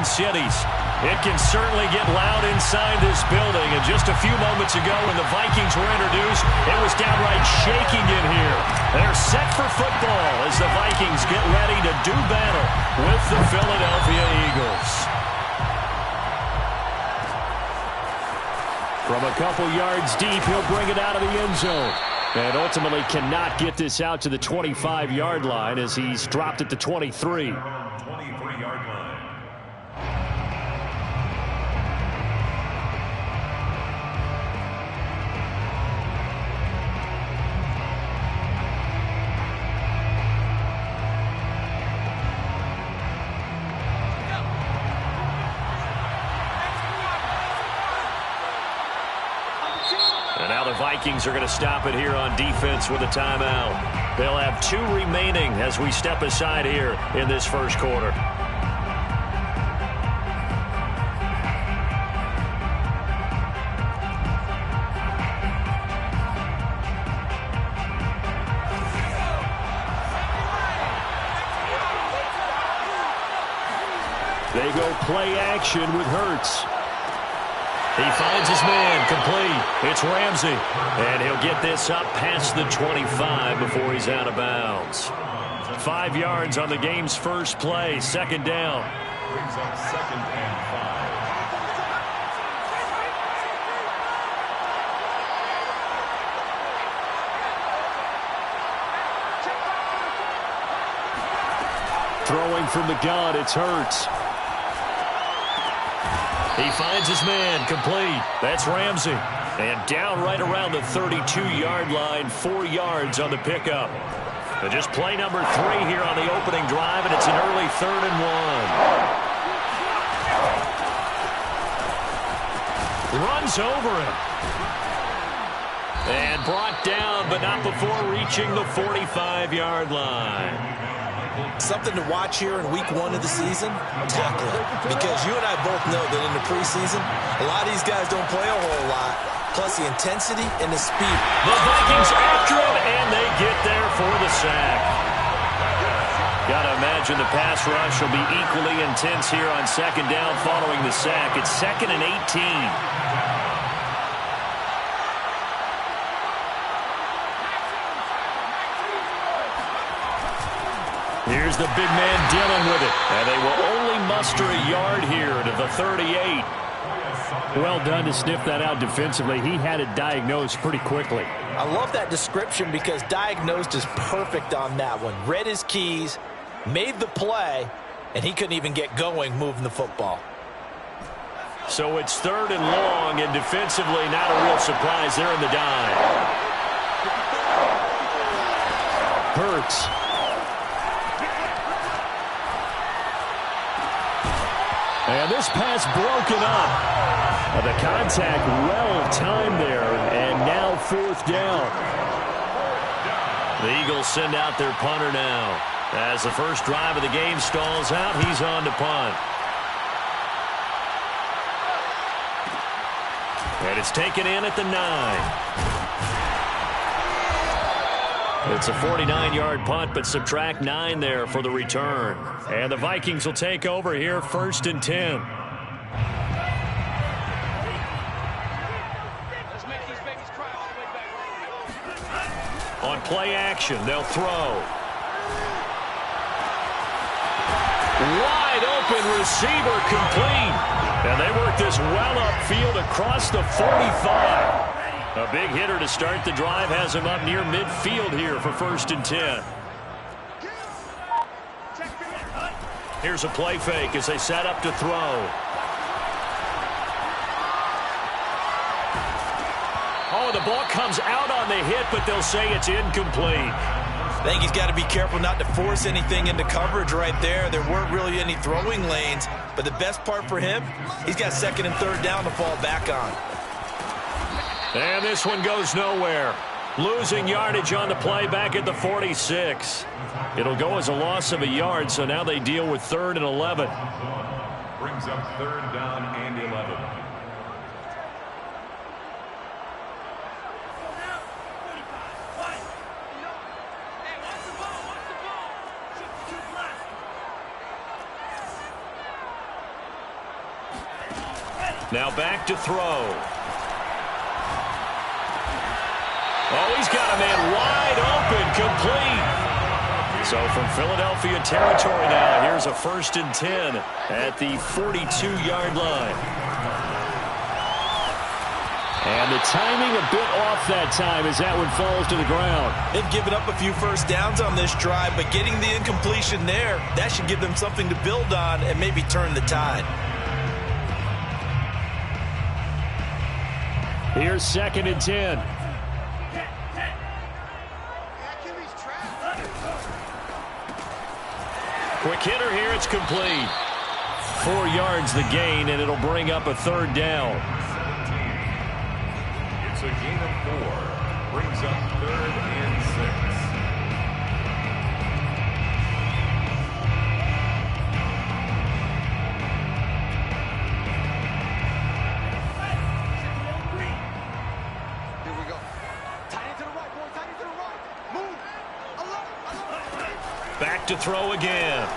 Twin Cities. It can certainly get loud inside this building. And just a few moments ago when the Vikings were introduced, it was downright shaking in here. They're set for football as the Vikings get ready to do battle with the Philadelphia Eagles. From a couple yards deep, he'll bring it out of the end zone. And ultimately cannot get this out to the 25-yard line as he's dropped at the 23. 23-yard line. And now the Vikings are going to stop it here on defense with a timeout. They'll have 2 remaining as we step aside here in this first quarter. They go play action with Hurts. He finds his man, complete. It's Ramsey. And he'll get this up past the 25 before he's out of bounds. 5 yards on the game's first play, second down. Brings up 2nd and 5. Throwing from the gun, it's Hurts. He finds his man, complete. That's Ramsey. And down right around the 32-yard line, 4 yards on the pickup. And just play number 3 here on the opening drive, and it's an early 3rd and 1. Runs over him. And brought down, but not before reaching the 45-yard line. Something to watch here in week 1 of the season, tackling. Because you and I both know that in the preseason, a lot of these guys don't play a whole lot. Plus the intensity and the speed. The Vikings after him, and they get there for the sack. Got to imagine the pass rush will be equally intense here on second down following the sack. It's 2nd and 18. Here's the big man dealing with it. And they will only muster a yard here to the 38. Well done to sniff that out defensively. He had it diagnosed pretty quickly. I love that description because diagnosed is perfect on that one. Read his keys, made the play, and he couldn't even get going moving the football. So it's 3rd and long, and defensively not a real surprise there in the dime. Hurts. And this pass broken up. The contact well-timed there, and now 4th down. The Eagles send out their punter now. As the first drive of the game stalls out, he's on to punt. And it's taken in at the 9. It's a 49-yard punt, but subtract 9 there for the return. And the Vikings will take over here, 1st and 10. On play action, they'll throw. Wide open receiver complete. And they work this well upfield across the 45. A big hitter to start the drive has him up near midfield here for 1st and 10. Here's a play fake as they set up to throw. Oh, the ball comes out on the hit, but they'll say it's incomplete. I think he's got to be careful not to force anything into coverage right there. There weren't really any throwing lanes, but the best part for him, he's got 2nd and 3rd down to fall back on. And this one goes nowhere. Losing yardage on the play back at the 46. It'll go as a loss of a yard, so now they deal with 3rd and 11. Brings up 3rd down and 11. Now back to throw. Oh, he's got a man wide open, complete. So from Philadelphia territory now, here's a 1st and 10 at the 42-yard line. And the timing a bit off that time as that one falls to the ground. They've given up a few first downs on this drive, but getting the incompletion there, that should give them something to build on and maybe turn the tide. Here's 2nd and 10. Quick hitter here, it's complete. 4 yards the gain, and it'll bring up a 3rd down. It's a gain of 4. Brings up 3rd and 6. Here we go. Tight end to the right, boy. Tight end to the right. Move. Back to throw again.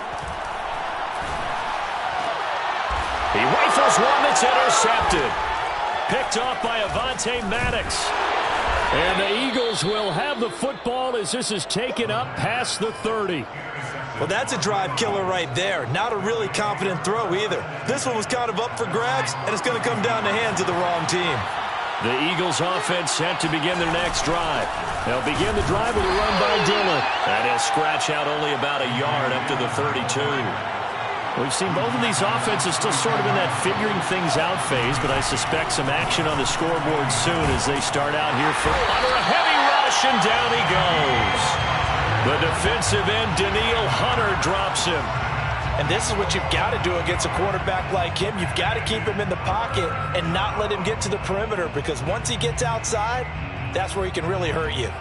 He rifles one that's intercepted. Picked off by Avonte Maddox. And the Eagles will have the football as this is taken up past the 30. Well, that's a drive killer right there. Not a really confident throw either. This one was kind of up for grabs, and it's going to come down the hands of the wrong team. The Eagles offense set to begin their next drive. They'll begin the drive with a run by Dillon. And he'll scratch out only about a yard up to the 32. We've seen both of these offenses still sort of in that figuring things out phase, but I suspect some action on the scoreboard soon as they start out here for under a heavy rush, and down he goes. The defensive end, Danielle Hunter, drops him. And this is what you've got to do against a quarterback like him. You've got to keep him in the pocket and not let him get to the perimeter, because once he gets outside, that's where he can really hurt you.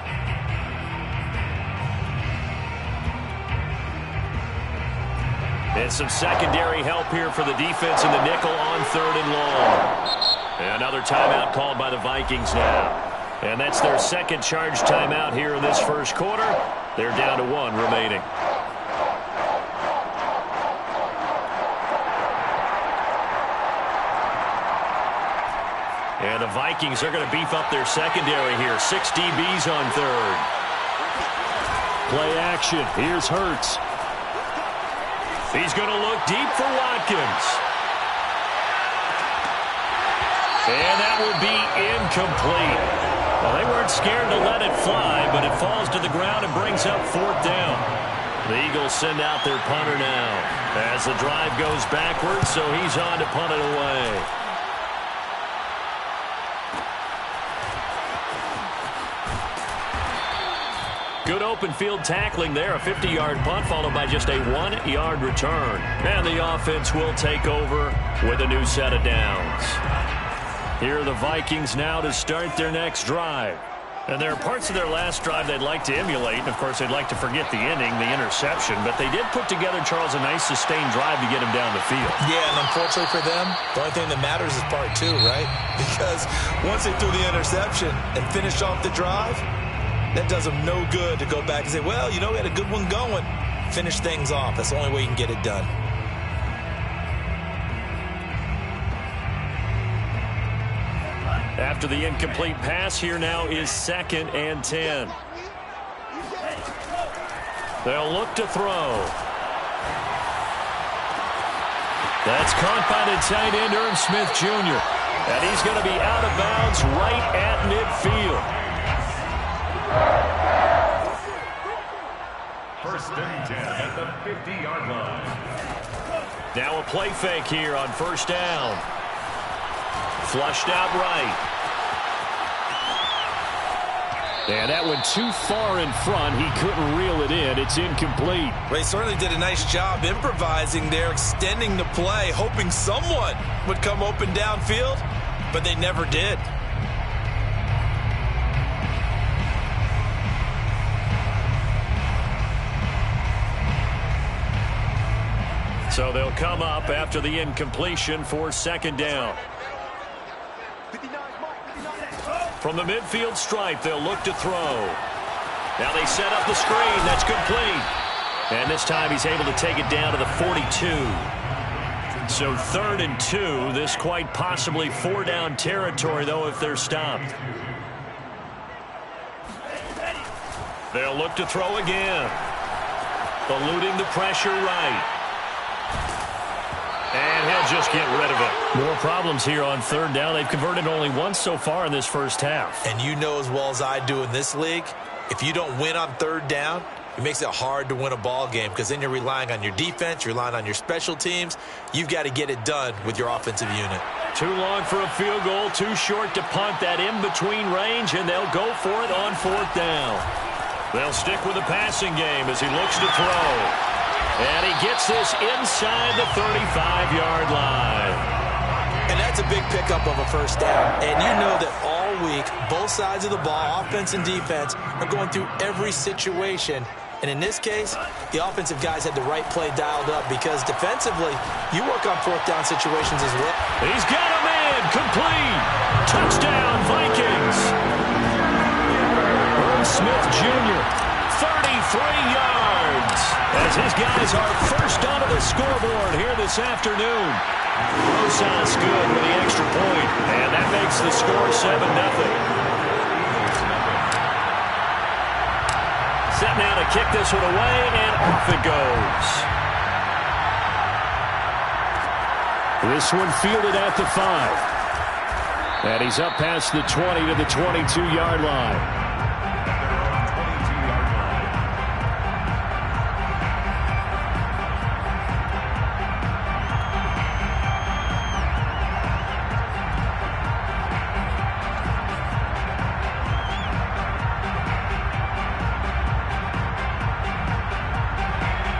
And some secondary help here for the defense in the nickel on 3rd and long. And another timeout called by the Vikings now. And that's their 2nd charge timeout here in this 1st quarter. They're down to 1 remaining. And the Vikings are going to beef up their secondary here. 6 DBs on 3rd. Play action. Here's Hurts. He's going to look deep for Watkins. And that will be incomplete. Well, they weren't scared to let it fly, but it falls to the ground and brings up 4th down. The Eagles send out their punter now as the drive goes backwards, so he's on to punt it away. Good open field tackling there. A 50-yard punt followed by just a 1-yard return. And the offense will take over with a new set of downs. Here are the Vikings now to start their next drive. And there are parts of their last drive they'd like to emulate. And, of course, they'd like to forget the ending, the interception. But they did put together, Charles, a nice sustained drive to get him down the field. Yeah, and unfortunately for them, the only thing that matters is part 2, right? Because once they threw the interception and finished off the drive, that does them no good to go back and say, well, you know, we had a good one going. Finish things off. That's the only way you can get it done. After the incomplete pass, here now is 2nd and 10. They'll look to throw. That's caught by the tight end, Irv Smith Jr. And he's going to be out of bounds right at midfield. 1st and 10 at the 50-yard line. Now a play fake here on 1st down. Flushed out right. And that went too far in front. He couldn't reel it in. It's incomplete. Well, he certainly did a nice job improvising there, extending the play, hoping someone would come open downfield, but they never did. So they'll come up after the incompletion for 2nd down. From the midfield stripe, they'll look to throw. Now they set up the screen. That's complete. And this time he's able to take it down to the 42. So 3rd and 2. This quite possibly 4-down territory, though, if they're stopped. They'll look to throw again. Eluding the pressure right. And he'll just get rid of it. More problems here on 3rd down. They've converted only once so far in this first half. And you know as well as I do in this league, if you don't win on 3rd down, it makes it hard to win a ball game because then you're relying on your defense, you're relying on your special teams. You've got to get it done with your offensive unit. Too long for a field goal, too short to punt that in-between range, and they'll go for it on 4th down. They'll stick with the passing game as he looks to throw. And he gets this inside the 35-yard line. And that's a big pickup of a 1st down. And you know that all week, both sides of the ball, offense and defense, are going through every situation. And in this case, the offensive guys had the right play dialed up because defensively, you work on 4th down situations as well. He's got a man, complete. Touchdown, Vikings. Irv Smith Jr., 33 yards. As his guys are first onto the scoreboard here this afternoon. Rosas good with the extra point, and that makes the score 7-0. Set now to kick this one away, and off it goes. This one fielded at the 5. And he's up past the 20 to the 22-yard line.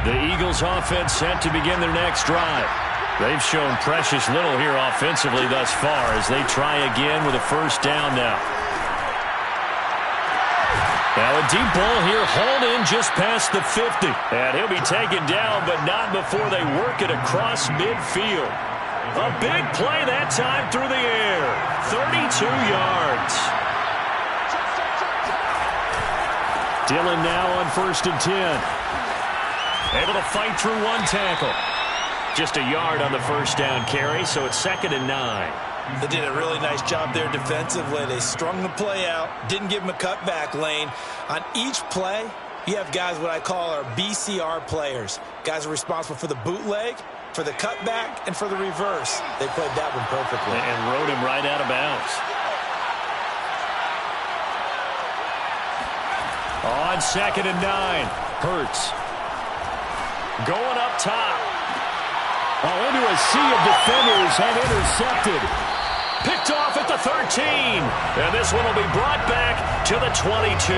The Eagles offense set to begin their next drive. They've shown precious little here offensively thus far as they try again with a 1st down now. Now a deep ball here hauled in just past the 50. And he'll be taken down, but not before they work it across midfield. A big play that time through the air. 32 yards. Dillon now on 1st and 10. Able to fight through one tackle. Just a yard on the 1st down carry, so it's 2nd and 9. They did a really nice job there defensively. They strung the play out, didn't give him a cutback lane. On each play, you have guys what I call our BCR players. Guys are responsible for the bootleg, for the cutback, and for the reverse. They played that one perfectly. And rode him right out of bounds. On 2nd and 9, Hurts. Going up top. Oh, into a sea of defenders and intercepted. Picked off at the 13. And this one will be brought back to the 22.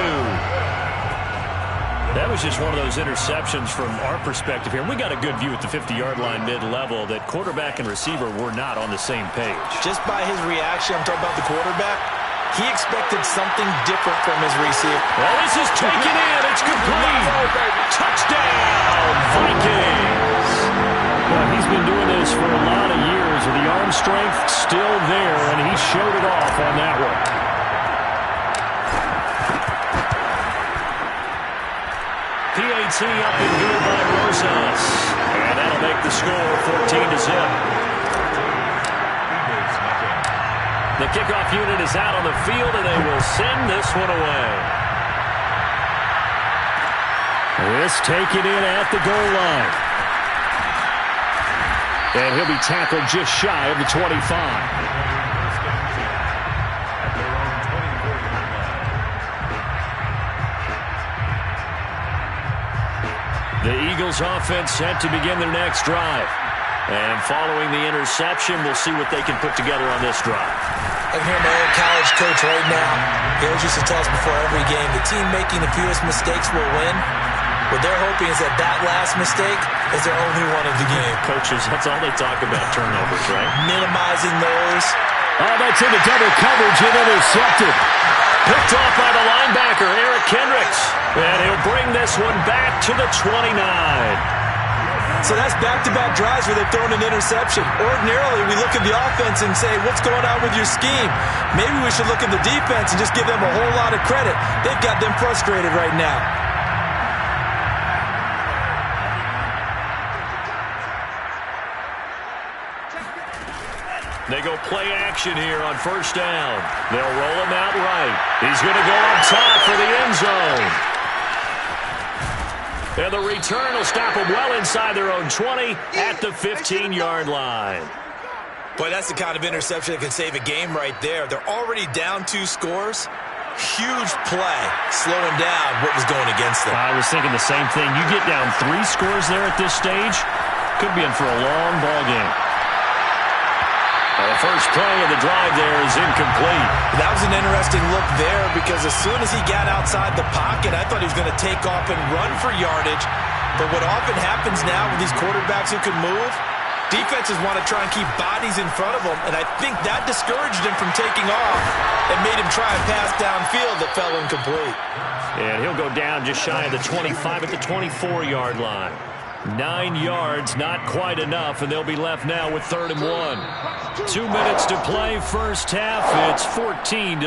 That was just one of those interceptions from our perspective here. We got a good view at the 50-yard line mid-level that quarterback and receiver were not on the same page. Just by his reaction, I'm talking about the quarterback, he expected something different from his receiver. Well, this is taken in. It's complete. Touchdown, Vikings. Well, he's been doing this for a lot of years with the arm strength still there, and he showed it off on that one. PAT up and good by Rosas. And that'll make the score 14-0. The kickoff unit is out on the field, and they will send this one away. This taken in at the goal line. And he'll be tackled just shy of the 25. The Eagles offense set to begin their next drive. And following the interception, we'll see what they can put together on this drive. I can hear my old college coach right now. He always used to tell us before every game, the team making the fewest mistakes will win. What they're hoping is that last mistake is their only one of the game. Coaches, that's all they talk about, turnovers, right? Minimizing those. Oh, that's into double coverage and intercepted. Picked off by the linebacker, Eric Kendricks. And he'll bring this one back to the 29. So that's back-to-back drives where they've thrown an interception. Ordinarily, we look at the offense and say, what's going on with your scheme? Maybe we should look at the defense and just give them a whole lot of credit. They've got them frustrated right now. They go play action here on first down. They'll roll him out right. He's going to go up top for the end zone. And the return will stop them well inside their own 20 at the 15-yard line. Boy, that's the kind of interception that can save a game right there. They're already down 2 scores. Huge play, slowing down what was going against them. I was thinking the same thing. You get down 3 scores there at this stage, could be in for a long ball game. Well, the first play of the drive there is incomplete. That was an interesting look there because as soon as he got outside the pocket, I thought he was going to take off and run for yardage. But what often happens now with these quarterbacks who can move, defenses want to try and keep bodies in front of them, and I think that discouraged him from taking off and made him try and pass downfield that fell incomplete. And he'll go down just shy of the 25 at the 24-yard line. 9 yards, not quite enough, and they'll be left now with 3rd and 1. 2 minutes to play, first half. It's 14-0.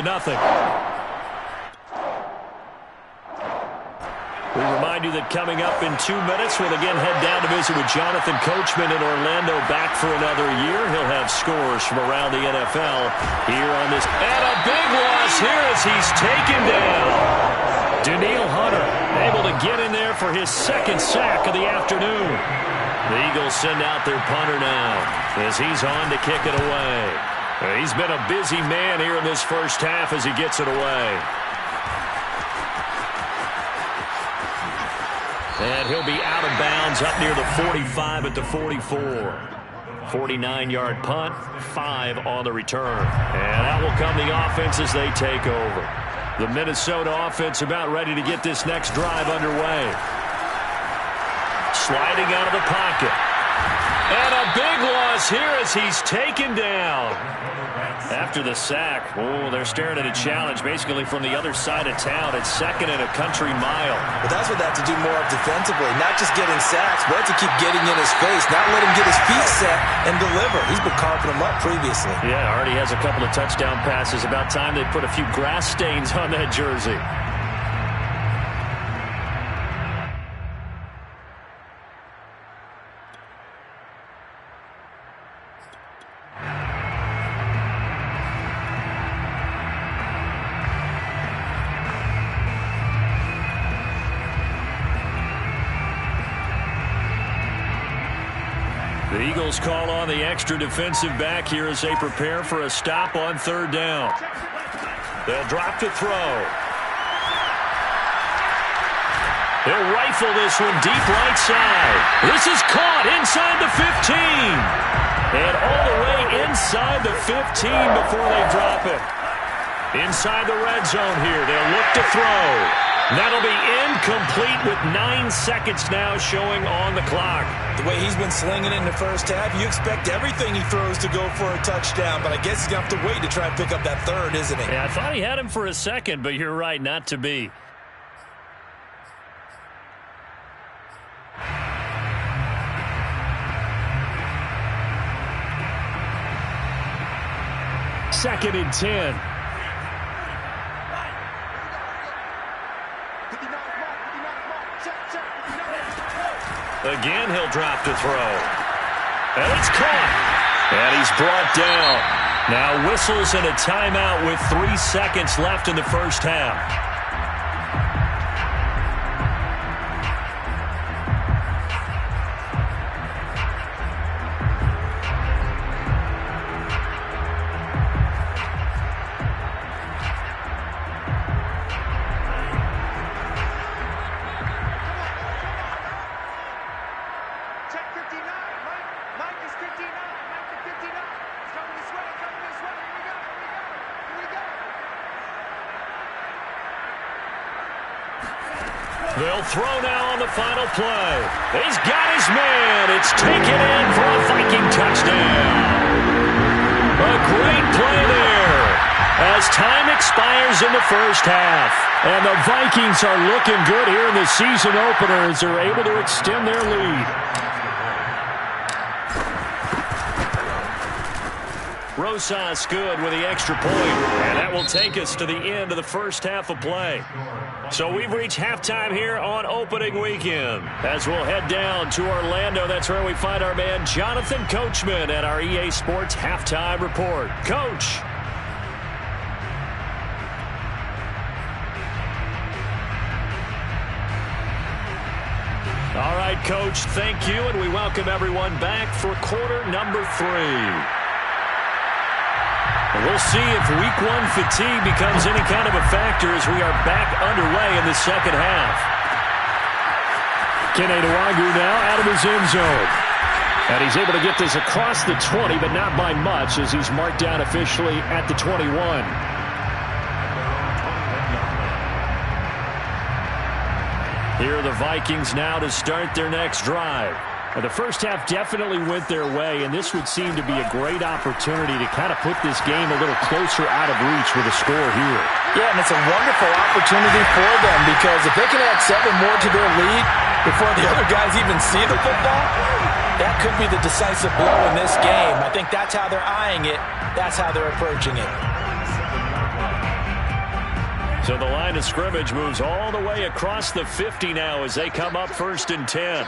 We remind you that coming up in 2 minutes, we'll again head down to visit with Jonathan Coachman in Orlando, back for another year. He'll have scores from around the NFL here on this. And a big loss here as he's taken down. Daniil Hunter able to get in there for his 2nd sack of the afternoon. The Eagles send out their punter now as he's on to kick it away. He's been a busy man here in this first half as he gets it away. And he'll be out of bounds up near the 45 at the 44. 49-yard punt, 5 on the return. And out will come the offense as they take over. The Minnesota offense about ready to get this next drive underway. Sliding out of the pocket. And a big loss here as he's taken down. After the sack, they're staring at a challenge basically from the other side of town. It's 2nd and a country mile. But that's what they have to do more of defensively. Not just getting sacks, but to keep getting in his face. Not let him get his feet set and deliver. He's been carving them up previously. Yeah, already has a couple of touchdown passes. About time they put a few grass stains on that jersey. The Eagles call on the extra defensive back here as they prepare for a stop on 3rd down. They'll drop to throw. They'll rifle this one deep right side. This is caught inside the 15. And all the way inside the 15 before they drop it. Inside the red zone here. They'll look to throw. That'll be incomplete with 9 seconds now showing on the clock. The way he's been slinging it in the first half, you expect everything he throws to go for a touchdown, but I guess he's going to have to wait to try and pick up that 3rd, isn't he? Yeah, I thought he had him for a second, but you're right, not to be. Second and 10. Again, he'll drop to throw. And it's caught. And he's brought down. Now whistles and a timeout with 3 seconds left in the first half. They'll throw now on the final play. He's got his man. It's taken in for a Viking touchdown. A great play there as time expires in the first half. And the Vikings are looking good here in the season opener as they're able to extend their lead. Rosas good with the extra point, and that will take us to the end of the first half of play. So we've reached halftime here on opening weekend. As we'll head down to Orlando, that's where we find our man Jonathan Coachman at our EA Sports Halftime Report. Coach. All right, Coach, thank you, and we welcome everyone back for quarter number 3. We'll see if week 1 fatigue becomes any kind of a factor as we are back underway in the second half. Kene Nwangwu now out of his end zone. And he's able to get this across the 20, but not by much as he's marked down officially at the 21. Here are the Vikings now to start their next drive. Now, the first half definitely went their way, and this would seem to be a great opportunity to kind of put this game a little closer out of reach with a score here. Yeah, and it's a wonderful opportunity for them because if they can add 7 more to their lead before the other guys even see the football, that could be the decisive blow in this game. I think that's how they're eyeing it. That's how they're approaching it. So the line of scrimmage moves all the way across the 50 now as they come up 1st and 10.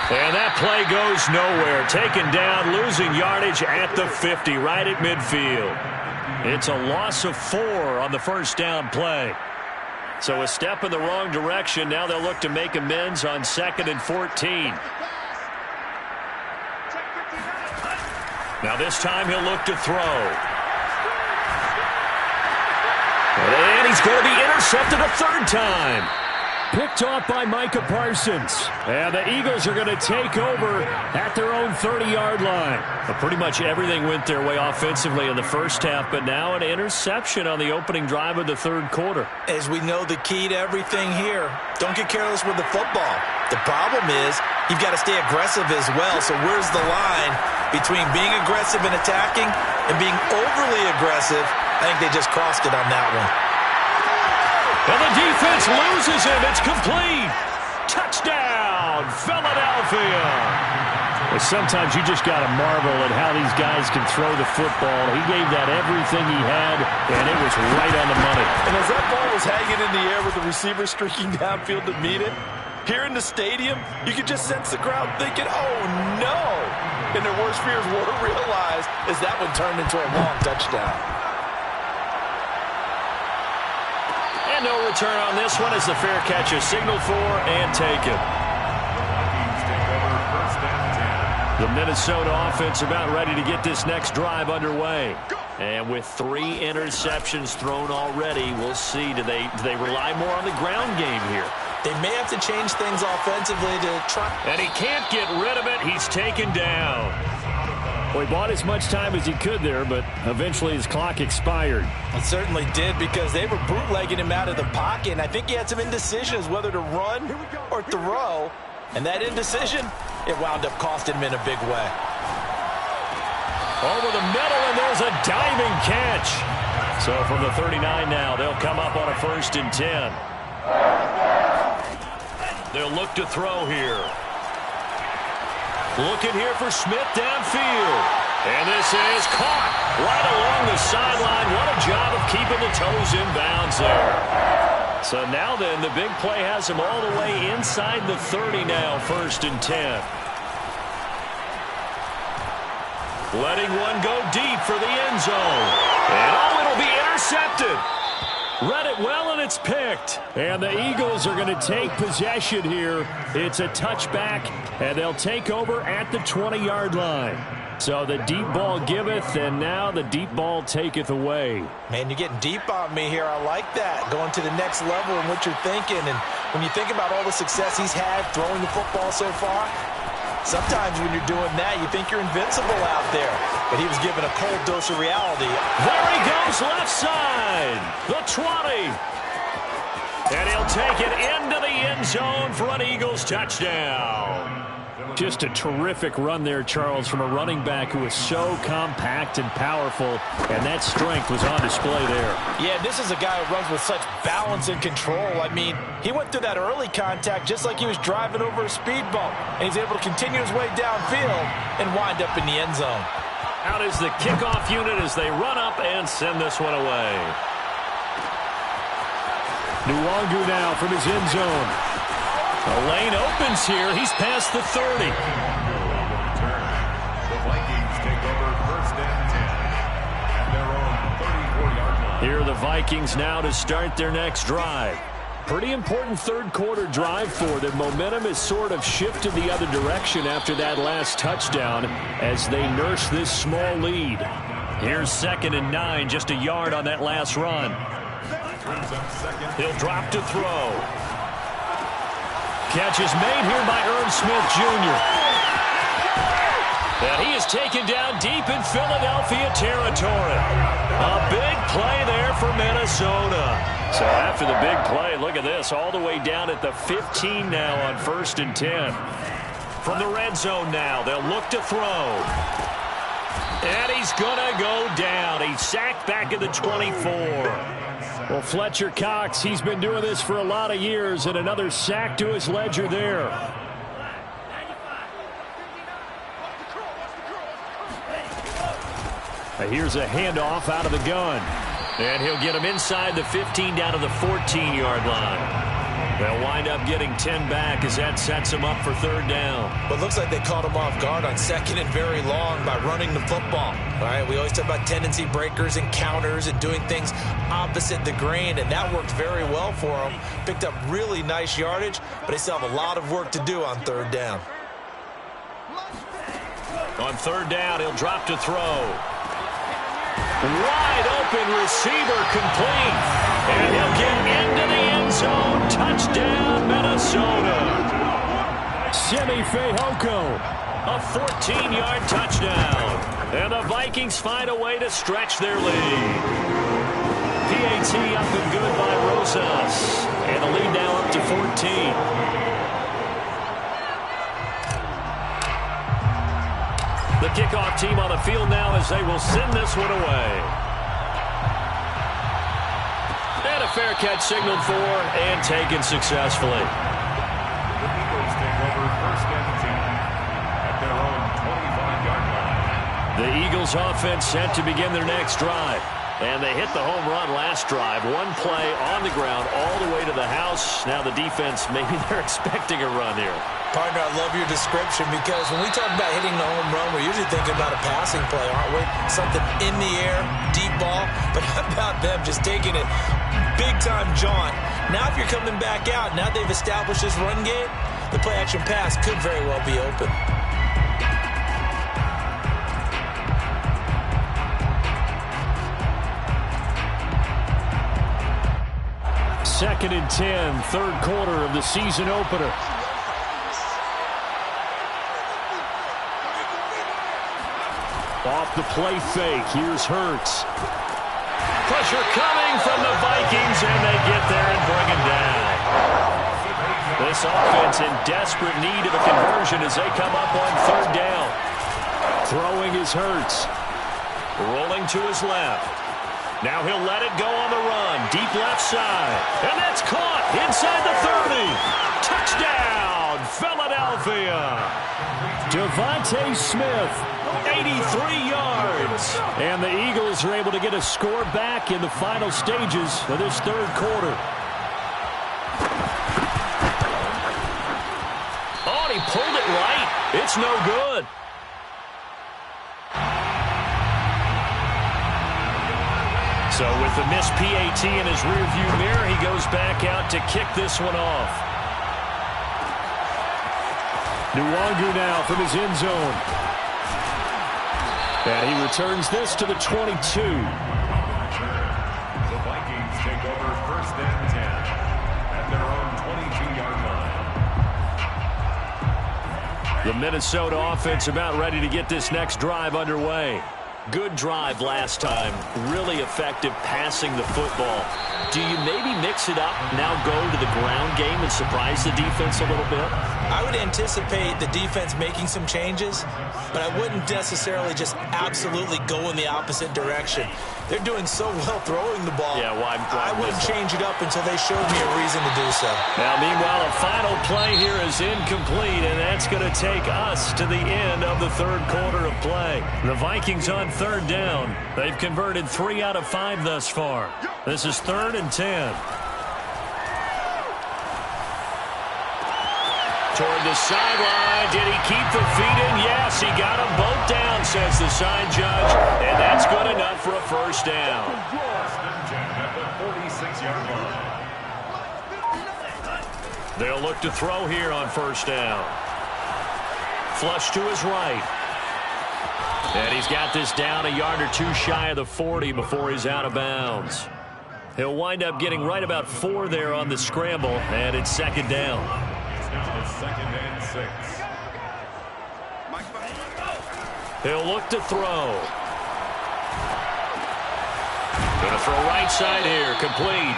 And that play goes nowhere. Taken down, losing yardage at the 50, right at midfield. It's a loss of 4 on the first down play. So a step in the wrong direction. Now they'll look to make amends on 2nd and 14. Now this time he'll look to throw. And he's going to be intercepted a 3rd time. Picked off by Micah Parsons. And the Eagles are going to take over at their own 30-yard line. But pretty much everything went their way offensively in the first half, but now an interception on the opening drive of the 3rd quarter. As we know, the key to everything here, don't get careless with the football. The problem is you've got to stay aggressive as well. So where's the line between being aggressive and attacking and being overly aggressive? I think they just crossed it on that one. And the defense loses him. It's complete. Touchdown, Philadelphia. Well, sometimes you just got to marvel at how these guys can throw the football. He gave that everything he had, and it was right on the money. And as that ball was hanging in the air with the receiver streaking downfield to meet it, here in the stadium, you could just sense the crowd thinking, oh, no. And their worst fears were realized as that one turned into a long touchdown. And no return on this one as the fair catch is signaled for and taken. The Minnesota offense about ready to get this next drive underway. And with 3 interceptions thrown already, we'll see. Do they rely more on the ground game here? They may have to change things offensively to try. And he can't get rid of it. He's taken down. Well, he bought as much time as he could there, but eventually his clock expired. It certainly did because they were bootlegging him out of the pocket, and I think he had some indecisions whether to run or throw. And that indecision, it wound up costing him in a big way. Over the middle, and there's a diving catch. So from the 39 now, they'll come up on a 1st and 10. They'll look to throw here. Looking here for Smith downfield. And this is caught right along the sideline. What a job of keeping the toes in bounds there. So now then, the big play has him all the way inside the 30 now, 1st and 10. Letting one go deep for the end zone. And oh, it'll be intercepted. Read it well, and it's picked. And the Eagles are going to take possession here. It's a touchback, and they'll take over at the 20-yard line. So the deep ball giveth, and now the deep ball taketh away. Man, you're getting deep on me here. I like that. Going to the next level in what you're thinking. And when you think about all the success he's had throwing the football so far, sometimes when you're doing that, you think you're invincible out there. But he was given a cold dose of reality. There he goes, left side. The 20. And he'll take it into the end zone for an Eagles touchdown. Just a terrific run there, Charles, from a running back who is so compact and powerful, and that strength was on display there. Yeah, this is a guy who runs with such balance and control. I mean, he went through that early contact just like he was driving over a speed bump, and he's able to continue his way downfield and wind up in the end zone. Out is the kickoff unit as they run up and send this one away. Nwangu now from his end zone. The lane opens here. He's past the 30. The Vikings take over first and 10 at their own 34-yard line. Here are the Vikings now to start their next drive. Pretty important third quarter drive for them. Momentum has sort of shifted the other direction after that last touchdown as they nurse this small lead. Here's 2nd and 9, just a yard on that last run. He'll drop to throw. Catch is made here by Irv Smith Jr. And he is taken down deep in Philadelphia territory. A big play there for Minnesota. So after the big play, look at this, all the way down at the 15 now on 1st and 10. From the red zone now, they'll look to throw. And he's going to go down. He's sacked back at the 24. Well, Fletcher Cox, he's been doing this for a lot of years, and another sack to his ledger there. Here's a handoff out of the gun. And he'll get him inside the 15 down to the 14-yard line. They'll wind up getting 10 back as that sets him up for 3rd down. But it looks like they caught him off guard on 2nd and very long by running the football. All right, we always talk about tendency breakers and counters and doing things opposite the grain, and that worked very well for him. Picked up really nice yardage, but they still have a lot of work to do on 3rd down. On 3rd down, he'll drop to throw. Wide open receiver complete. And he'll get into the end zone. Touchdown, Minnesota. Simi Fehoko, a 14-yard touchdown. And the Vikings find a way to stretch their lead. PAT up and good by Rosas. And the lead now up to 14. The kickoff team on the field now as they will send this one away. And a fair catch signaled for and taken successfully. The Eagles take over first and 10 at their own 25-yard line. The Eagles offense set to begin their next drive. And they hit the home run last drive. One play on the ground all the way to the house. Now the defense, maybe they're expecting a run here. Partner, I love your description because when we talk about hitting the home run, we're usually thinking about a passing play, aren't we? Something in the air, deep ball. But how about them just taking it big-time jaunt? Now if you're coming back out, now they've established this run game, the play-action pass could very well be open. Second and 10, third quarter of the season opener. Off the play fake, here's Hurts. Pressure coming from the Vikings, and they get there and bring him down. This offense in desperate need of a conversion as they come up on 3rd down. Throwing is Hurts. Rolling to his left. Now he'll let it go on the run. Deep left side. And that's caught inside the 30. Touchdown, Philadelphia. Devontae Smith, 83 yards. And the Eagles are able to get a score back in the final stages of this third quarter. Oh, and he pulled it right. It's no good. So with the missed PAT in his rearview mirror, he goes back out to kick this one off. Nwangu now from his end zone. And he returns this to the 22. The Vikings take over first and 10 at their own 22-yard line. The Minnesota offense about ready to get this next drive underway. Good drive last time. Really effective passing the football. Do you maybe mix it up, now go to the ground game and surprise the defense a little bit? I would anticipate the defense making some changes, but I wouldn't necessarily just absolutely go in the opposite direction. They're doing so well throwing the ball. Yeah, why I wouldn't change it up until they showed me a reason to do so. Now, meanwhile, a final play here is incomplete, and that's going to take us to the end of the third quarter of play. The Vikings on third down. They've converted 3 out of 5 thus far. This is 3rd and 10. Toward the sideline. Did he keep the feet in? Yes, he got them both down, says the side judge. And that's good enough for a first down. They'll look to throw here on first down. Flush to his right. And he's got this down a yard or two shy of the 40 before he's out of bounds. He'll wind up getting right about 4 there on the scramble, and it's second down. Now 2nd and 6. He'll look to throw. Going to throw right side here, complete.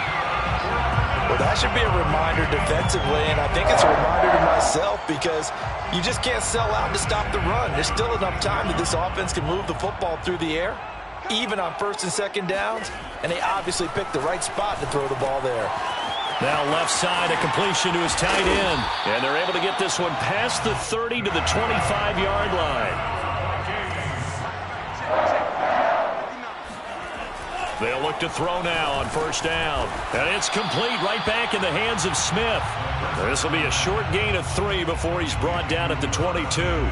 Well, that should be a reminder defensively, and I think it's a reminder to myself because you just can't sell out to stop the run. There's still enough time that this offense can move the football through the air, even on 1st and 2nd downs, and they obviously picked the right spot to throw the ball there. Now left side, a completion to his tight end. And they're able to get this one past the 30 to the 25-yard line. They'll look to throw now on first down. And it's complete right back in the hands of Smith. This will be a short gain of 3 before he's brought down at the 22.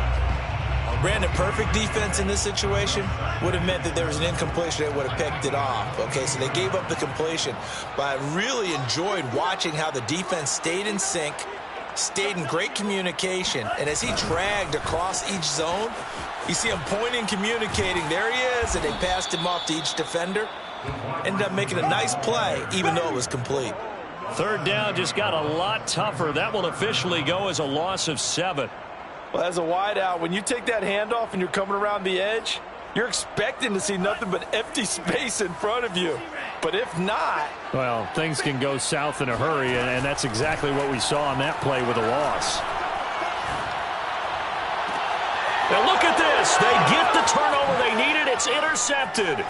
Brandon, perfect defense in this situation would have meant that there was an incompletion. They would have picked it off. Okay, so they gave up the completion. But I really enjoyed watching how the defense stayed in sync, stayed in great communication. And as he dragged across each zone, you see him pointing, communicating. There he is, and they passed him off to each defender. Ended up making a nice play, even though it was complete. Third down just got a lot tougher. That will officially go as a loss of 7. Well, as a wideout, when you take that handoff and you're coming around the edge, you're expecting to see nothing but empty space in front of you. But if not... Well, things can go south in a hurry, and that's exactly what we saw on that play with a loss. Now look at this. They get the turnover they needed. It's intercepted.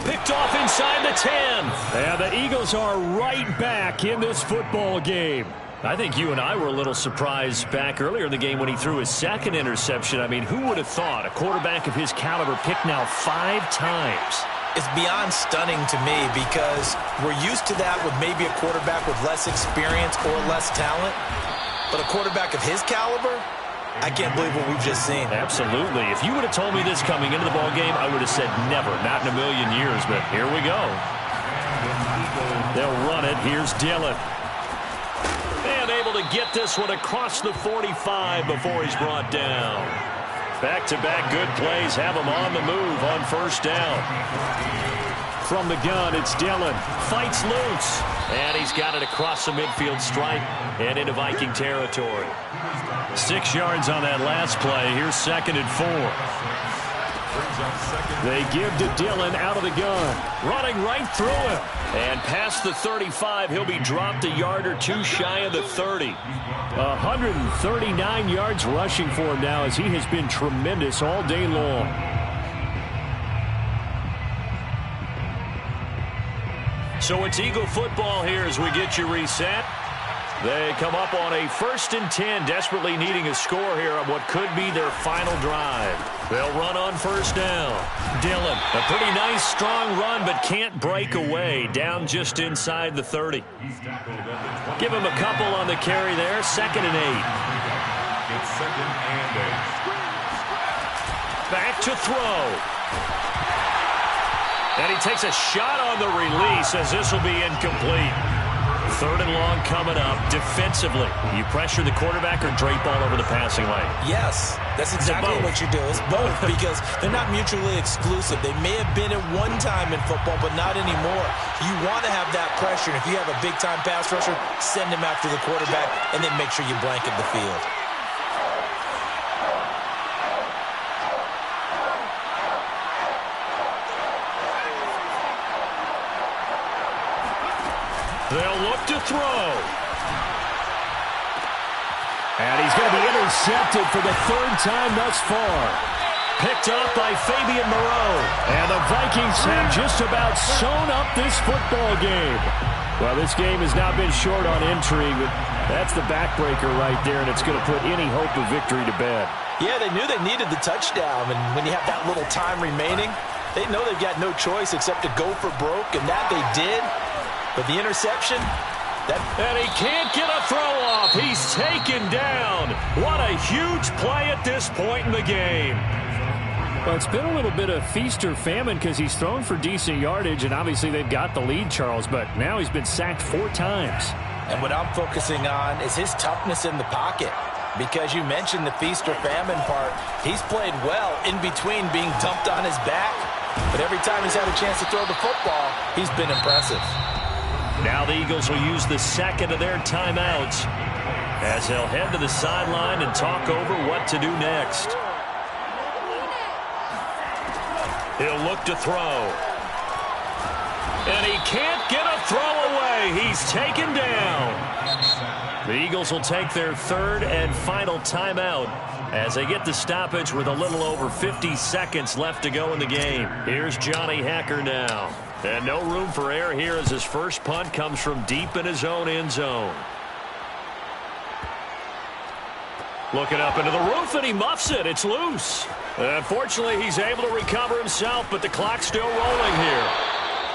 Picked off inside the 10. And the Eagles are right back in this football game. I think you and I were a little surprised back earlier in the game when he threw his 2nd interception. I mean, who would have thought a quarterback of his caliber picked now 5 times? It's beyond stunning to me because we're used to that with maybe a quarterback with less experience or less talent. But a quarterback of his caliber, I can't believe what we've just seen. Absolutely. If you would have told me this coming into the ball game, I would have said never, not in a million years. But here we go. They'll run it. Here's Dillon. And able to get this one across the 45 before he's brought down. Back-to-back good plays have him on the move on first down. From the gun, it's Dillon. Fights loose. And he's got it across the midfield stripe and into Viking territory. 6 yards on that last play. Here's 2nd and 4. They give to Dillon out of the gun. Running right through him. And past the 35, he'll be dropped a yard or 2 shy of the 30. 139 yards rushing for him now as he has been tremendous all day long. So it's Eagle football here as we get you reset. They come up on a 1st and 10, desperately needing a score here on what could be their final drive. They'll run on first down. Dillon, a pretty nice, strong run, but can't break away. Down just inside the 30. Give him a couple on the carry there. 2nd and 8. It's 2nd and 8. Back to throw. And he takes a shot on the release as this will be incomplete. 3rd and long coming up. Defensively, you pressure the quarterback or drape all over the passing lane? Yes, that's exactly what you do. It's both because they're not mutually exclusive. They may have been at one time in football, but not anymore. You want to have that pressure. And if you have a big-time pass rusher, send him after the quarterback, and then make sure you blanket the field. They'll look to throw. And he's going to be intercepted for the third time thus far. Picked up by Fabian Moreau. And the Vikings have just about sewn up this football game. Well, this game has not been short on intrigue, but that's the backbreaker right there, and it's going to put any hope of victory to bed. Yeah, they knew they needed the touchdown, and when you have that little time remaining, they know they've got no choice except to go for broke, and that they did. But the interception, and he can't get a throw off. He's taken down. What a huge play at this point in the game. Well, it's been a little bit of feast or famine because he's thrown for decent yardage, and obviously they've got the lead, Charles, but now he's been sacked 4 times. And what I'm focusing on is his toughness in the pocket. Because you mentioned the feast or famine part, he's played well in between being dumped on his back. But every time he's had a chance to throw the football, he's been impressive. Now the Eagles will use the second of their timeouts as they'll head to the sideline and talk over what to do next. He'll look to throw. And he can't get a throw away. He's taken down. The Eagles will take their third and final timeout as they get the stoppage with a little over 50 seconds left to go in the game. Here's Johnny Hacker now. And no room for error here as his first punt comes from deep in his own end zone. Looking up into the roof, and he muffs it. It's loose. Unfortunately, he's able to recover himself, but the clock's still rolling here.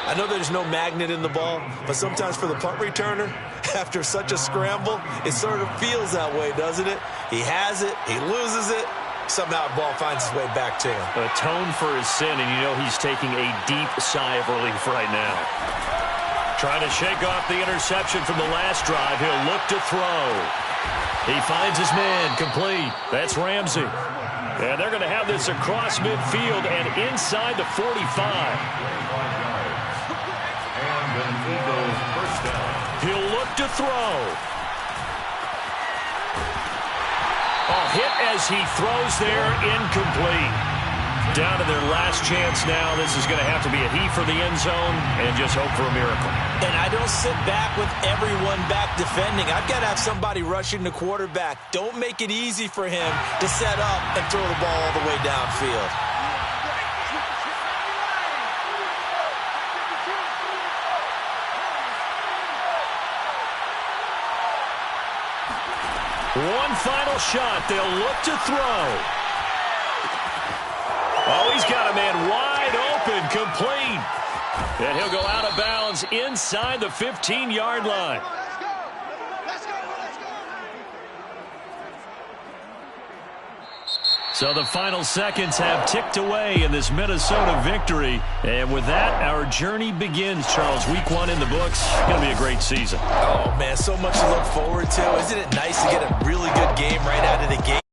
I know there's no magnet in the ball, but sometimes for the punt returner, after such a scramble, it sort of feels that way, doesn't it? He has it, he loses it, somehow the ball finds its way back to him. Atone for his sin, and you know he's taking a deep sigh of relief right now. Trying to shake off the interception from the last drive. He'll look to throw. He finds his man complete. That's Ramsey. And they're going to have this across midfield and inside the 45. He'll look to throw. A hit as he throws there, incomplete. Down to their last chance now. This is going to have to be a heave for the end zone and just hope for a miracle. And I don't sit back with everyone back defending. I've got to have somebody rushing the quarterback. Don't make it easy for him to set up and throw the ball all the way downfield. One final shot. They'll look to throw. Oh, he's got a man wide open, complete. And he'll go out of bounds inside the 15-yard line. So the final seconds have ticked away in this Minnesota victory. And with that, our journey begins, Charles. Week 1 in the books. Going to be a great season. Oh, man, so much to look forward to. Isn't it nice to get a really good game right out of the gate?